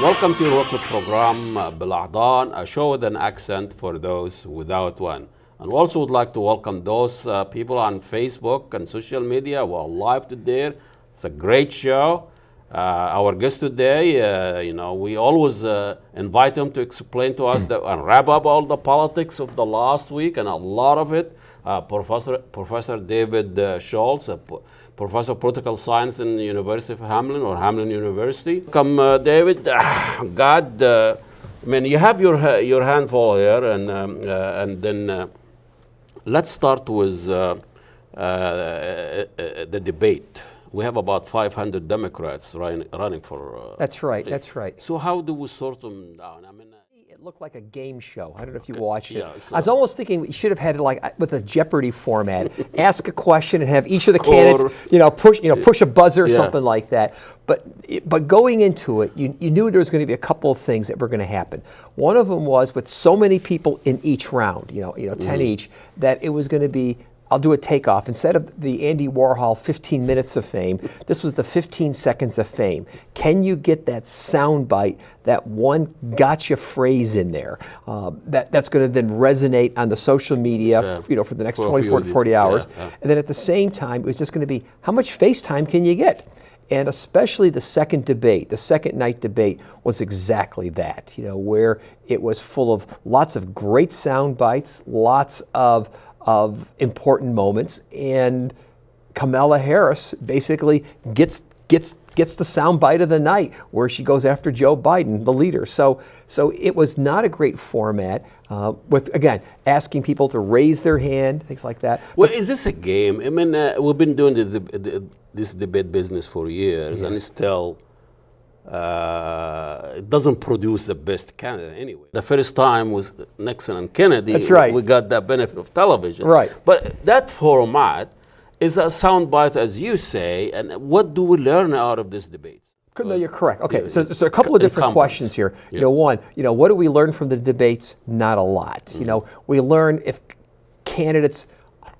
Welcome to your local program, بالأحضان, a show with an accent for those without one. And we also would like to welcome those people on Facebook and social media who are live today. It's a great show. Our guest today, we always invite him to explain to us and wrap up all the politics of the last week, and a lot of it. Professor David Schultz, Professor of Political Science in the University of Hamlin or Hamlin University. Welcome, David. You have your handful here, and then let's start with the debate. We have about 500 Democrats running for. That's right. That's right. So how do we sort them down? It looked like a game show. I don't know if you watched it. Yeah, so I was almost thinking we should have had it like with a Jeopardy format. Ask a question and have each of the candidates, push a buzzer or something like that. But going into it, you knew there was going to be a couple of things that were going to happen. One of them was with so many people in each round, 10 each, that it was going to be. I'll do a takeoff. Instead of the Andy Warhol 15 minutes of fame, this was the 15 seconds of fame. Can you get that sound bite, that one gotcha phrase in there that's going to then resonate on the social media, for the next 24 to 40 hours? Yeah. And then at the same time, it was just going to be, how much face time can you get? And especially the second debate, the second night debate, was exactly that, where it was full of lots of great sound bites, lots of important moments, and Kamala Harris basically gets the soundbite of the night, where she goes after Joe Biden, the leader. So it was not a great format. With again asking people to raise their hand, things like that. Well, is this a game? We've been doing this debate business for years, and it's still. It doesn't produce the best candidate anyway. The first time was Nixon and Kennedy. That's right. We got the benefit of television. Right. But that format is a soundbite, as you say, and what do we learn out of this debate? No, you're correct. Okay, so a couple of different questions here. Yeah. One, what do we learn from the debates? Not a lot. Mm-hmm. We learn if candidates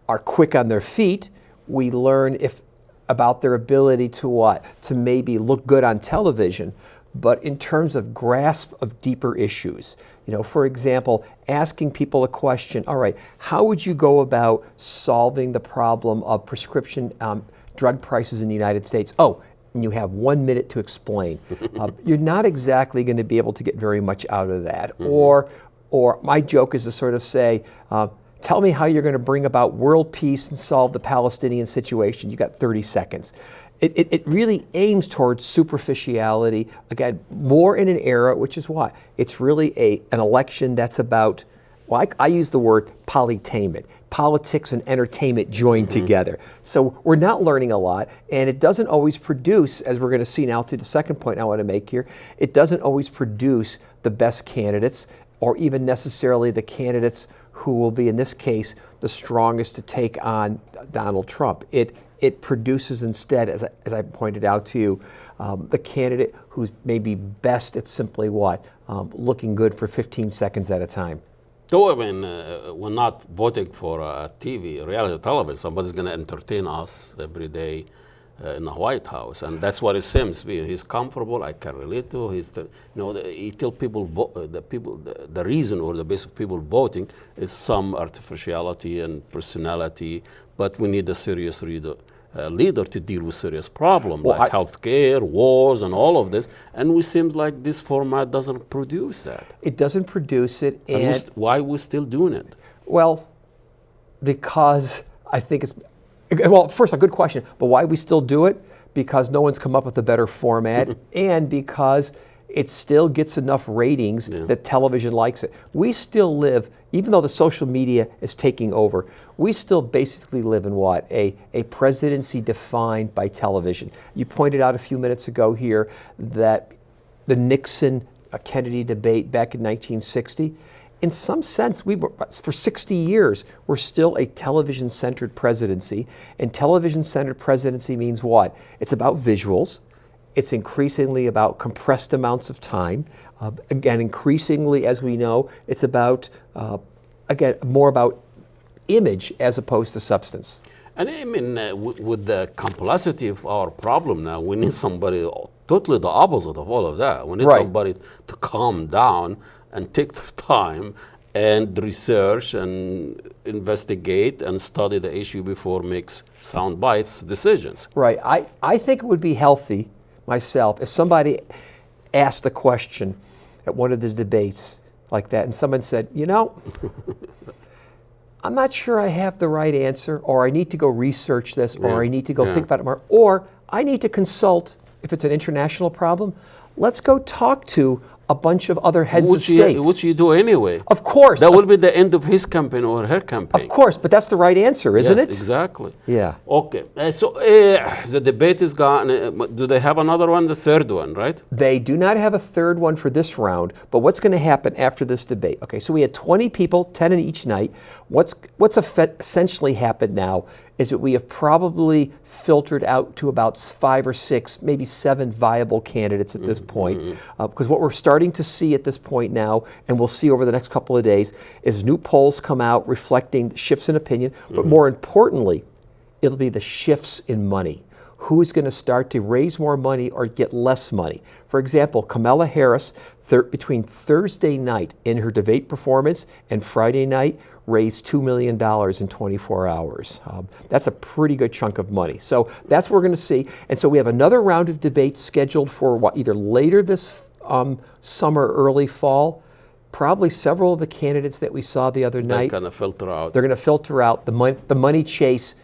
are quick on their feet. We learn about their ability to maybe look good on television, but in terms of grasp of deeper issues. For example, asking people a question, all right, how would you go about solving the problem of prescription drug prices in the United States? Oh, and you have 1 minute to explain. You're not exactly going to be able to get very much out of that. Mm-hmm. Or my joke is to sort of say, tell me how you're going to bring about world peace and solve the Palestinian situation. You got 30 seconds. It really aims towards superficiality, again, more in an era, which is why it's really an election that's about, I use the word polytainment, politics and entertainment joined together. So we're not learning a lot, and it doesn't always produce, as we're going to see now to the second point I want to make here, it doesn't always produce the best candidates, or even necessarily the candidates who will be, in this case, the strongest to take on Donald Trump. It produces instead, as I pointed out to you, the candidate who's maybe best at simply looking good for 15 seconds at a time. So, we're not voting for reality television. Somebody's going to entertain us every day in the White House, and that's what it seems to be. He's comfortable. I can relate to. He tell people the reason or the base of people voting is some artificiality and personality, but we need a serious leader to deal with serious problems like healthcare, wars, and all of this. And it seems like this format doesn't produce that. It doesn't produce it, and why are we still doing it? Well, because I think it's. Well, first, a good question, but why we still do it? Because no one's come up with a better format, and because it still gets enough ratings that television likes it. We still live, even though the social media is taking over, we still basically live in a presidency defined by television. You pointed out a few minutes ago here that the Nixon-Kennedy debate back in 1960, in some sense, for 60 years, we're still a television-centered presidency. And television-centered presidency means what? It's about visuals. It's increasingly about compressed amounts of time. Again, increasingly, as we know, it's about again, more about image as opposed to substance. And I mean, with the complexity of our problem now, we need somebody totally the opposite of all of that. We need Right. somebody to calm down and take their time and research and investigate and study the issue before makes sound bites decisions. Right. I think it would be healthy, myself, if somebody asked a question at one of the debates like that and someone said, you know, I'm not sure I have the right answer, or I need to go research this, or I need to go think about it more, or I need to consult, if it's an international problem, let's go talk to a bunch of other heads of states. Which you do anyway. Of course. That will be the end of his campaign or her campaign. Of course, but that's the right answer, isn't Yes, it? exactly. Yeah. Okay, so the debate is gone. Do they have another one, the third one, right? They do not have a third one for this round, but what's going to happen after this debate? Okay, so we had 20 people, 10 in each night. What's essentially happened now is that we have probably filtered out to about 5 or 6, maybe 7 viable candidates at this point. Because what we're starting to see at this point now, and we'll see over the next couple of days, is new polls come out reflecting shifts in opinion, but more importantly, it'll be the shifts in money. Who's going to start to raise more money or get less money? For example, Kamala Harris, between Thursday night in her debate performance and Friday night, raised $2 million in 24 hours. That's a pretty good chunk of money. So that's what we're going to see. And so we have another round of debates scheduled for either later this summer, early fall. Probably several of the candidates that we saw the other night. They're going to filter out. They're going to filter out. The money chase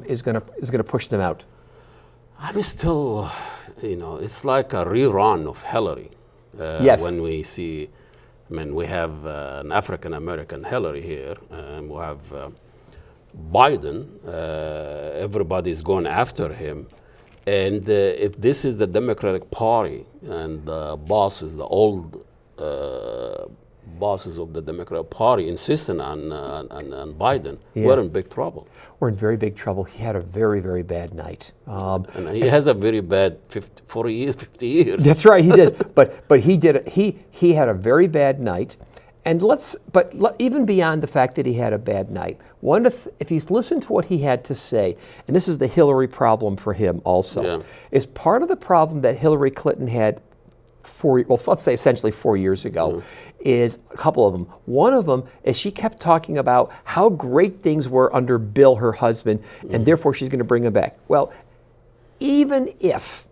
is going to push them out. I'm still, it's like a rerun of Hillary. Yes. When we see, we have an African-American Hillary here, and we have Biden. Everybody's going after him. And if this is the Democratic Party and the bosses, the old bosses of the Democratic Party insisting on Biden, we're in big trouble. We're in very big trouble. He had a very, very bad night. And he has a very bad 50 years. That's right, he did. But he did it. He had a very bad night. And even beyond the fact that he had a bad night, if he's listened to what he had to say, and this is the Hillary problem for him also, is part of the problem that Hillary Clinton had let's say essentially 4 years ago, is a couple of them. One of them is she kept talking about how great things were under Bill, her husband, and therefore she's going to bring him back. Well, even if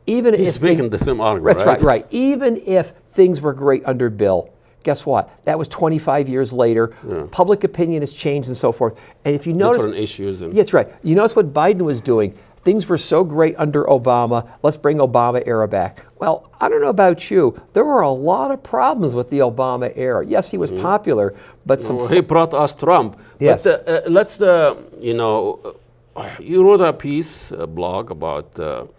He's making the same argument, that's right. Even if things were great under Bill, guess what? That was 25 years later. Public opinion has changed and so forth. And if you notice, different issues. That's right. You notice what Biden was doing. Things were so great under Obama. Let's bring Obama era back. Well, I don't know about you. There were a lot of problems with the Obama era. Yes, he was popular, but he brought us Trump. Yes. But you wrote a piece, a blog about the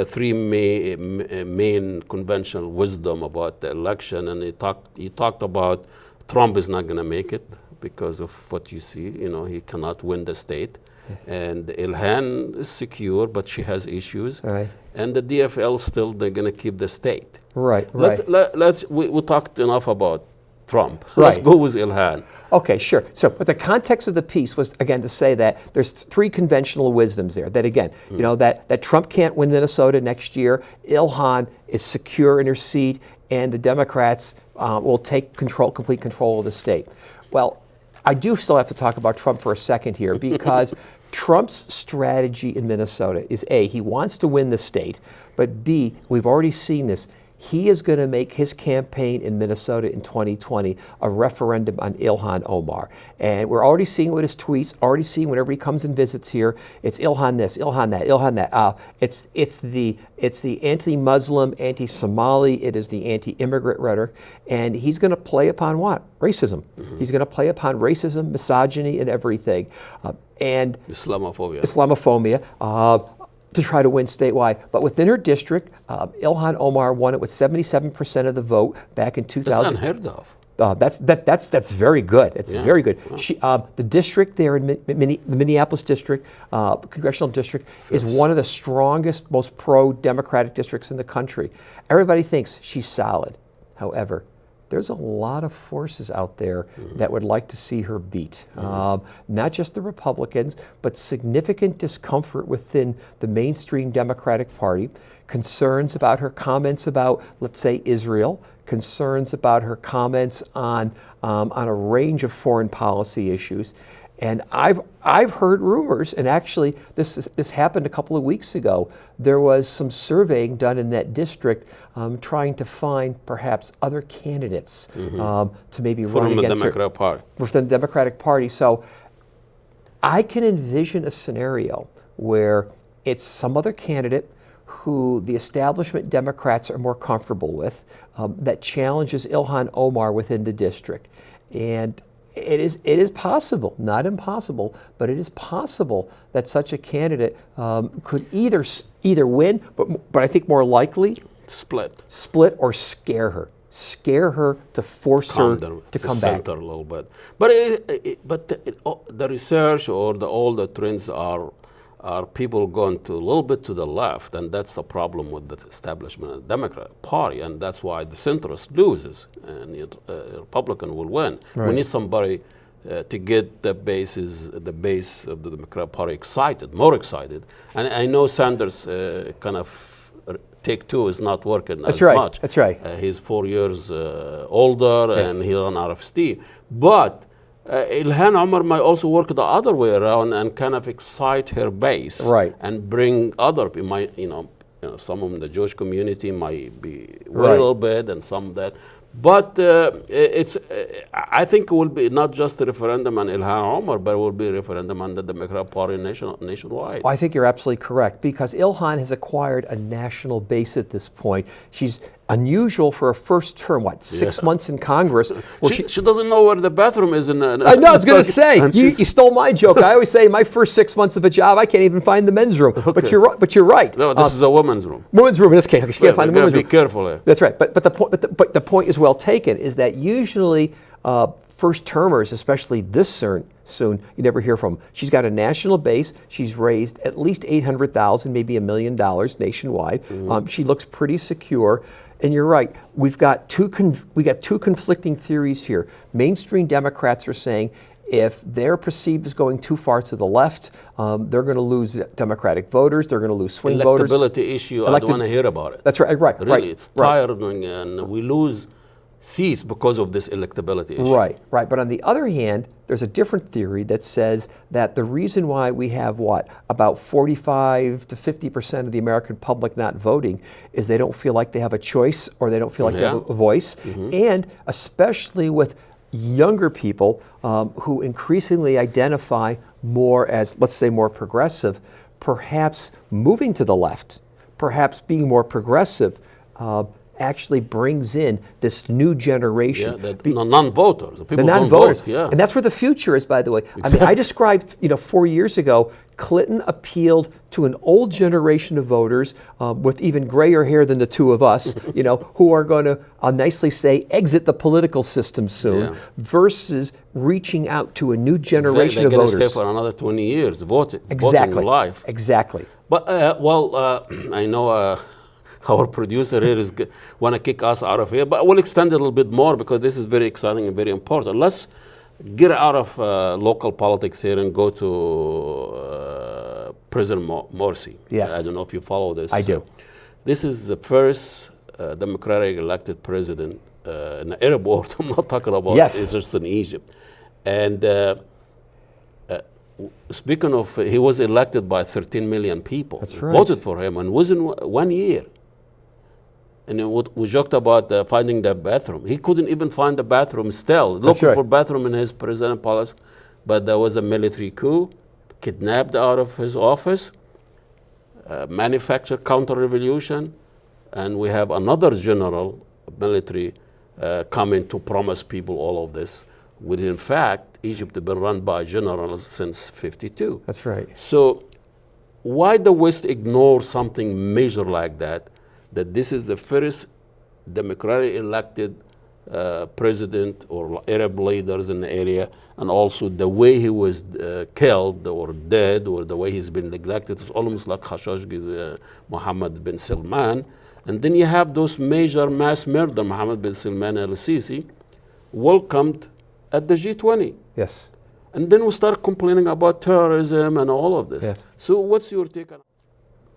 three main conventional wisdom about the election, and he talked about Trump is not going to make it because of what you see. He cannot win the state. And Ilhan is secure, but she has issues. Right. And the DFL still, they're going to keep the state. Right. We talked enough about Trump. Right. Let's go with Ilhan. Okay, sure. So, but the context of the piece was, again, to say that there's 3 conventional wisdoms there. That, again, that Trump can't win Minnesota next year. Ilhan is secure in her seat, and the Democrats will take complete control of the state. Well, I do still have to talk about Trump for a second here, because Trump's strategy in Minnesota is A, he wants to win the state, but B, we've already seen this. He is going to make his campaign in Minnesota in 2020 a referendum on Ilhan Omar. And we're already seeing it with his tweets, already seeing whenever he comes and visits here, it's Ilhan this, Ilhan that, Ilhan that. It's the anti-Muslim, anti-Somali, it is the anti-immigrant rhetoric. And he's going to play upon what? Racism. He's going to play upon racism, misogyny, and everything. And Islamophobia. To try to win statewide. But within her district, Ilhan Omar won it with 77% of the vote back in 2000. That's unheard of. That's very good. It's very good. Wow. The district there in the Minneapolis district, congressional district, is one of the strongest, most pro-democratic districts in the country. Everybody thinks she's solid. However, there's a lot of forces out there that would like to see her beat. Not just the Republicans, but significant discomfort within the mainstream Democratic Party, concerns about her comments about, let's say, Israel, concerns about her comments on a range of foreign policy issues. And I've heard rumors, and actually this happened a couple of weeks ago. There was some surveying done in that district trying to find perhaps other candidates to maybe run against her. From the Democratic Party. Within the Democratic Party. So I can envision a scenario where it's some other candidate who the establishment Democrats are more comfortable with, that challenges Ilhan Omar within the district. And it is possible, not impossible, but it is possible that such a candidate could either win, but I think more likely split or scare her to force her to come back a little bit. But the research or all the trends are people going to a little bit to the left, and that's the problem with the establishment of the Democratic Party, and that's why the centrist loses and the Republican will win. Right. We need somebody to get the base of the Democratic Party excited, more excited. And I know Sanders kind of take two is not working as much. That's right. He's 4 years older, and he ran out of steam. But Ilhan Omar might also work the other way around and kind of excite her base, right, and bring other people. Some of the Jewish community might be a little bit, and some that. But I think it will be not just a referendum on Ilhan Omar, but it will be a referendum on the Democratic Party nationwide. I think you're absolutely correct, because Ilhan has acquired a national base at this point. She's unusual for a first term, 6 months in Congress. She doesn't know where the bathroom is. I know, I was going to say, you stole my joke. I always say my first 6 months of a job, I can't even find the men's room. Okay. But you're right. No, this is a woman's room. Women's room in this case. She can't find the women's room. Be careful there. That's right. But the point is well taken, is that usually first termers, especially this soon, you never hear from them. She's got a national base. She's raised at least $800,000, maybe $1 million nationwide. She looks pretty secure. And you're right. We got two conflicting theories here. Mainstream Democrats are saying if they're perceived as going too far to the left, they're going to lose Democratic voters. They're going to lose swing voters. Electability issue. I don't want to hear about it. That's right. Right. Really, it's tiring, and we lose seats because of this electability issue. Right. But on the other hand, there's a different theory that says that the reason why we have about 45 to 50% of the American public not voting is they don't feel like they have a choice, or they don't feel like they have a voice. And especially with younger people who increasingly identify more as, let's say, more progressive, perhaps moving to the left, perhaps being more progressive, actually brings in this new generation. The non-voters. The non-voters. And that's where the future is, by the way. Exactly. I mean, I described, 4 years ago, Clinton appealed to an old generation of voters with even grayer hair than the two of us, who are going to, I'll nicely say, exit the political system soon, versus reaching out to a new generation of voters. They're going to stay for another 20 years voting life. Exactly. But, I know our producer here want to kick us out of here, but we'll extend it a little bit more because this is very exciting and very important. Let's get out of local politics here and go to President Morsi. Yes. I don't know if you follow this. I do. This is the first democratic elected president in the Arab world. I'm not talking about it's just in Egypt. And speaking of, he was elected by 13 million people. That's right. Voted for him, and within 1 year. And we joked about finding the bathroom. He couldn't even find the bathroom still, looking for bathroom in his president palace. But there was a military coup, kidnapped out of his office, manufactured counter-revolution, and we have another general, military, coming to promise people all of this. When in fact, Egypt has been run by generals since '52. That's right. So why the West ignore something major like that this is the first democratically elected president or Arab leaders in the area, and also the way he was killed or dead, or the way he's been neglected, is almost like Khashoggi's Mohammed bin Salman. And then you have those major mass murder, Mohammed bin Salman elSisi, welcomed at the G20. Yes. And then we start complaining about terrorism and all of this. Yes. So what's your take on it?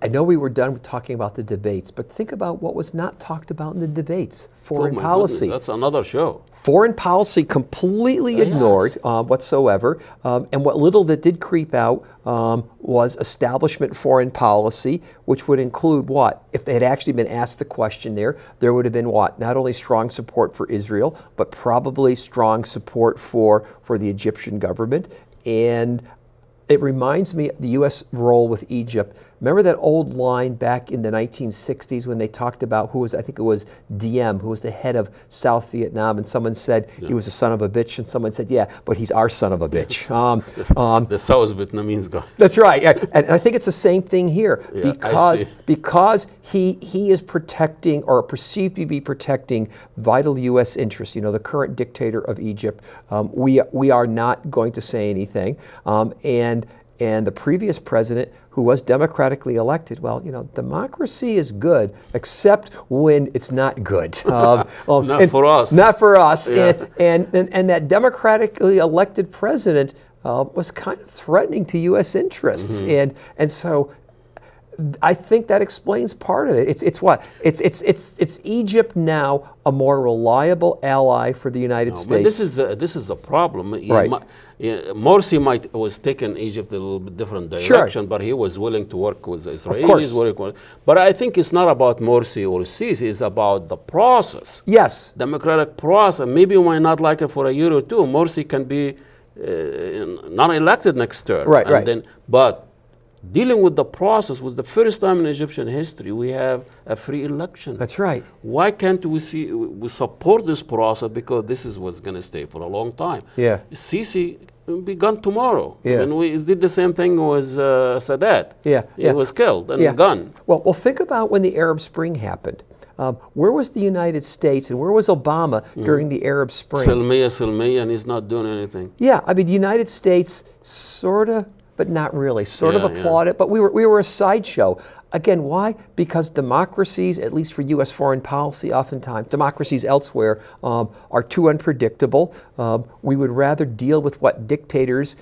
I know we were done with talking about the debates, but think about what was not talked about in the debates. Foreign policy. Goodness, that's another show. Foreign policy completely ignored whatsoever. And what little that did creep out was establishment foreign policy, which would include what? If they had actually been asked the question there would have been what? Not only strong support for Israel, but probably strong support for the Egyptian government. And it reminds me of the U.S. role with Egypt. Remember that old line back in the 1960s when they talked about I think it was Diem, who was the head of South Vietnam, and someone said he was a son of a bitch, and someone said, yeah, but he's our son of a bitch. The South Vietnamese guy. That's right. And I think it's the same thing here, Yeah, because he is protecting, or perceived to be protecting, vital U.S. interests. The current dictator of Egypt. We are not going to say anything. And the previous president, who was democratically elected, well, democracy is good, except when it's not good. Not for us. Not for us. Yeah. And that democratically elected president was kind of threatening to U.S. interests. And so I think that explains part of it. It's what? It's Egypt now, a more reliable ally for the United States. This is a problem. Right. Morsi was taking Egypt a little bit different direction, but he was willing to work with the Israelis. But I think it's not about Morsi or Sisi, it's about the process. Yes. Democratic process. Maybe we might not like it for a year or two. Morsi can be not elected next term. Right. But dealing with the process was the first time in Egyptian history we have a free election. That's right. Why can't we support this process? Because this is what's going to stay for a long time. Yeah. Sisi will be gone tomorrow. Yeah. And we did the same thing with Sadat. Yeah. He was killed and gone. Well, think about when the Arab Spring happened. Where was the United States and where was Obama during the Arab Spring? Silmiya, and he's not doing anything. Yeah, I mean, the United States sort of, but not really, sort of applauded, but we were a sideshow. Again, why? Because democracies, at least for U.S. foreign policy, oftentimes, democracies elsewhere are too unpredictable. We would rather deal with what dictators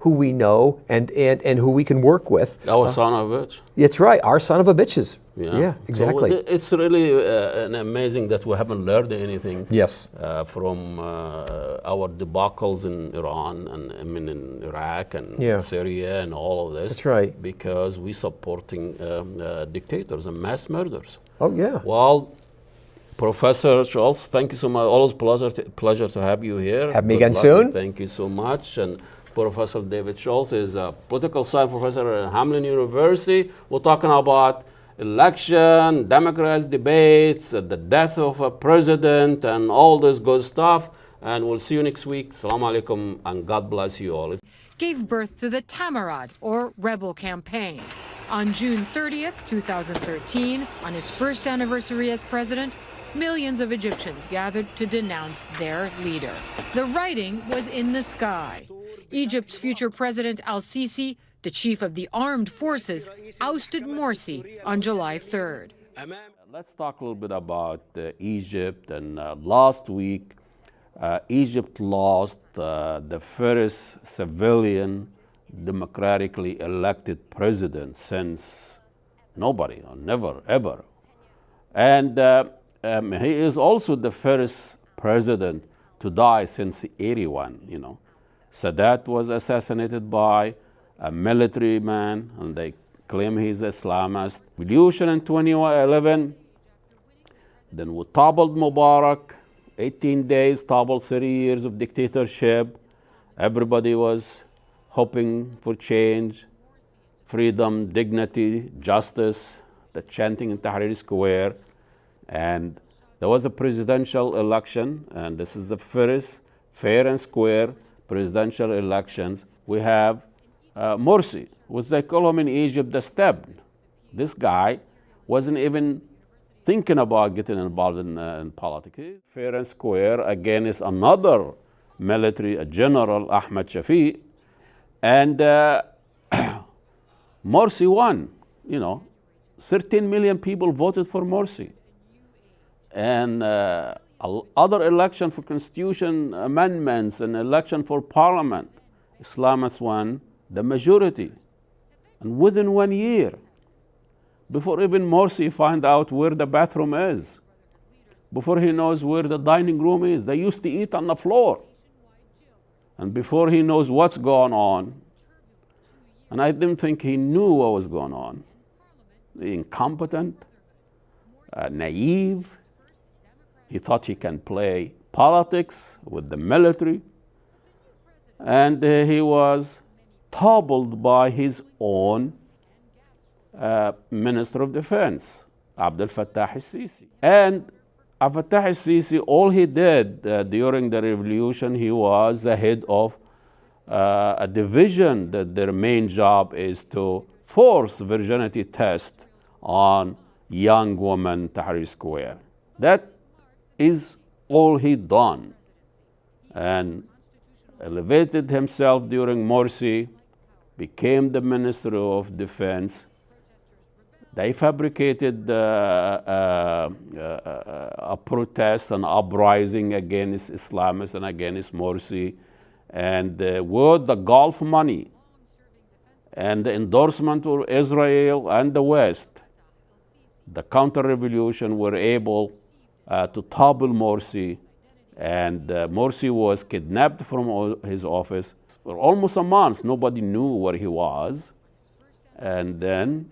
who we know and who we can work with. Our son of a bitch. That's right, our son of a bitches. Yeah, exactly. So it's really amazing that we haven't learned anything from our debacles in Iran and in Iraq and Syria and all of this. That's right. Because we're supporting dictators and mass murders. Oh, yeah. Well, Professor Schultz, thank you so much. Always pleasure to have you here. Have me again soon. Thank you so much. And Professor David Schultz is a political science professor at Hamline University. We're talking about election, Democrats debates, the death of a president, and all this good stuff. And we'll see you next week. Assalamu alaikum, and God bless you all. Gave birth to the Tamarad, or Rebel Campaign. On June 30th, 2013, on his first anniversary as president, millions of Egyptians gathered to denounce their leader. The writing was in the sky. Egypt's future president elSisi, the chief of the armed forces, ousted Morsi on July 3rd. Let's talk a little bit about Egypt. And last week, Egypt lost the first civilian democratically elected president since nobody, never, ever. And he is also the first president to die since 81, Sadat was assassinated by a military man, and they claim he's Islamist. Revolution in 2011, then we toppled Mubarak, 18 days, toppled 30 years of dictatorship. Everybody was hoping for change, freedom, dignity, justice, the chanting in Tahrir Square. And there was a presidential election, and this is the first fair and square presidential elections. We have Morsi, which they call him in Egypt the Steb. This guy wasn't even thinking about getting involved in politics. Fair and square against another military general, Ahmed Shafiq, and Morsi won, 13 million people voted for Morsi. And other election for constitution amendments and election for parliament, Islamists won the majority. And within 1 year, before even Morsi find out where the bathroom is, before he knows where the dining room is, they used to eat on the floor. And before he knows what's going on, and I didn't think he knew what was going on. Incompetent, naive. He thought he can play politics with the military. And he was toppled by his own Minister of Defense, Abdel Fattah el-Sisi. And Abdel Fattah el-Sisi, all he did during the revolution, he was the head of a division that their main job is to force virginity test on young women, Tahrir Square. That is all he done. And elevated himself during Morsi, became the Minister of Defense. They fabricated a protest, an uprising against Islamists and against Morsi. And with the Gulf money and the endorsement of Israel and the West, the counter-revolution were able to topple Morsi. And Morsi was kidnapped from his office for almost a month. Nobody knew where he was. And then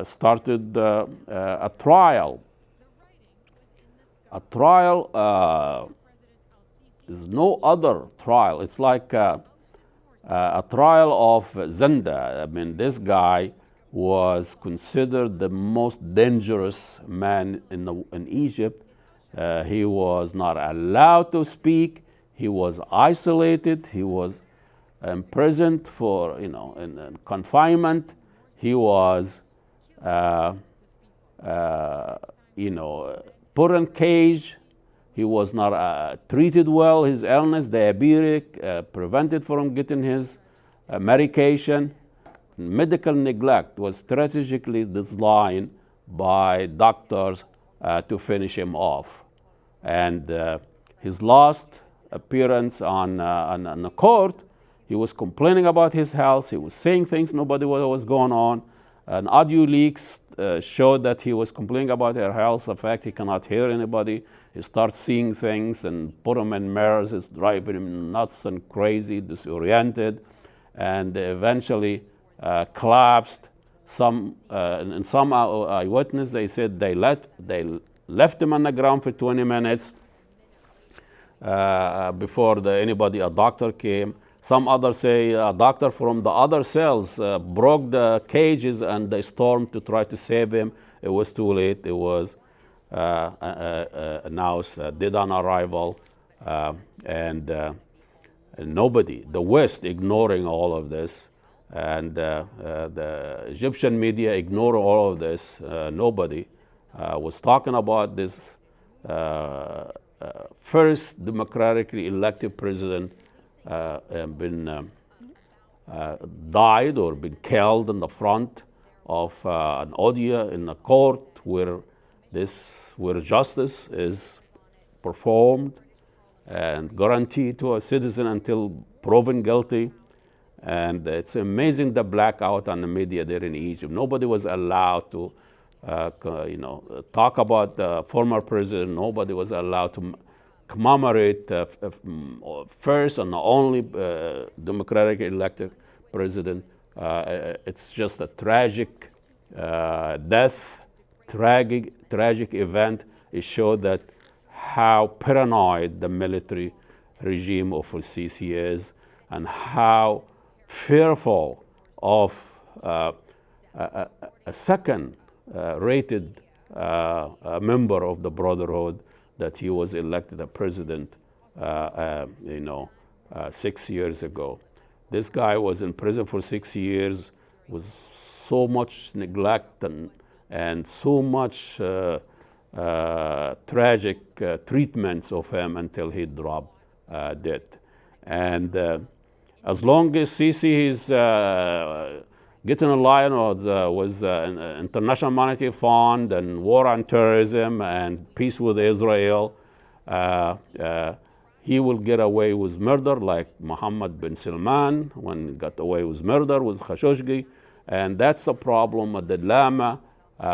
started a trial. A trial is no other trial. It's like a trial of Zenda. I mean, this guy was considered the most dangerous man in Egypt. He was not allowed to speak. He was isolated. He was imprisoned for, in confinement. He was, put in cage. He was not treated well. His illness, diabetic, prevented from getting his medication. Medical neglect was strategically designed by doctors to finish him off. And his last appearance on the court, he was complaining about his health. He was saying things nobody knew what was going on. And audio leaks showed that he was complaining about her health. In fact, he cannot hear anybody. He starts seeing things and put them in mirrors. It's driving him nuts and crazy, disoriented, and eventually collapsed. In some eyewitness, they said they left him on the ground for 20 minutes before a doctor came. Some others say a doctor from the other cells broke the cages and they stormed to try to save him. It was too late. It was announced dead on arrival. And nobody, the West ignoring all of this, and the Egyptian media ignore all of this. Nobody was talking about this first democratically elected president died or been killed in the front of an audio in a court where justice is performed and guaranteed to a citizen until proven guilty. And it's amazing the blackout on the media there in Egypt. Nobody was allowed to talk about the former president. Nobody was allowed to commemorate first and the only democratically elected president. It's just a tragic death, tragic event. It showed that how paranoid the military regime of el-Sisi is, and how fearful of a second rated member of the Brotherhood that he was elected a president 6 years ago. This guy was in prison for 6 years with so much neglect and so much tragic treatments of him until he dropped dead. And as long as Sisi is getting in line with International Monetary Fund and war on terrorism and peace with Israel, he will get away with murder like Mohammed bin Salman when he got away with murder with Khashoggi. And that's the problem, a dilemma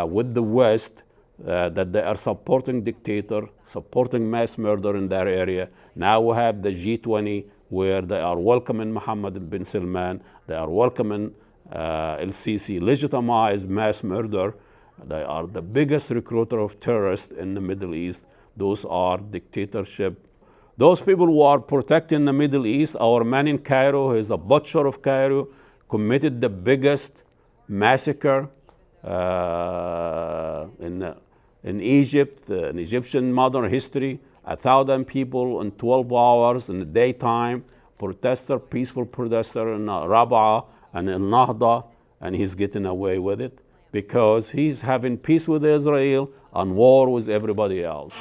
with the West, that they are supporting dictator, supporting mass murder in their area. Now we have the G20 where they are welcoming Mohammed bin Salman, they are welcoming elSisi, legitimized mass murder. They are the biggest recruiter of terrorists in the Middle East. Those are dictatorship. Those people who are protecting the Middle East, our man in Cairo, he's a butcher of Cairo, committed the biggest massacre in Egypt, in Egyptian modern history. 1,000 people in 12 hours in the daytime, peaceful protester in Rabaa and in Nahda, and he's getting away with it because he's having peace with Israel and war with everybody else.